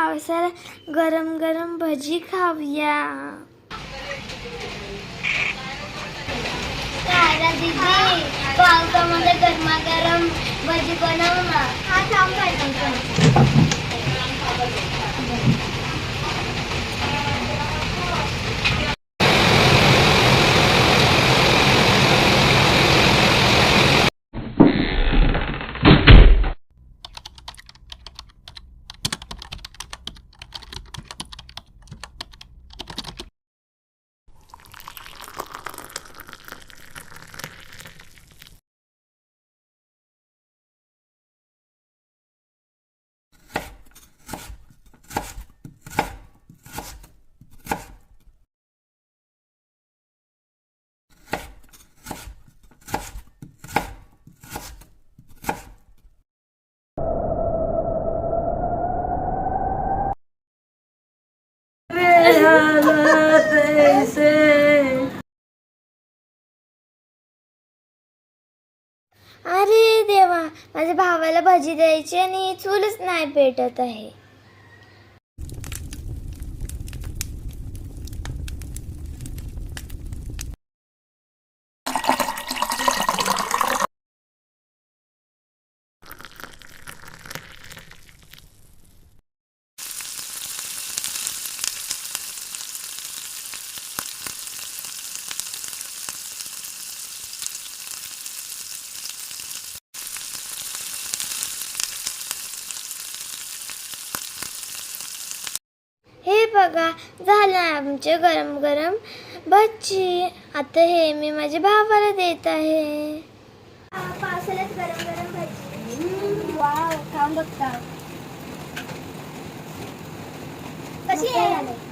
पावसाळ्यात गरम गरम भजी खाऊया. दीदी पावसामध्ये गरमागरम भजी बनव ना. हा सांग. अरे देवा, माझ्या भावाला भजी द्यायची आणि चूलच नाही पेटत आहे. हे बघा, झालं आमचे गरम गरम भजी. आता हे मी माझ्या भावाला देत आहे. पावसाळ्यात गरम गरम भजी. वाव, थांब बघता कशी आहे.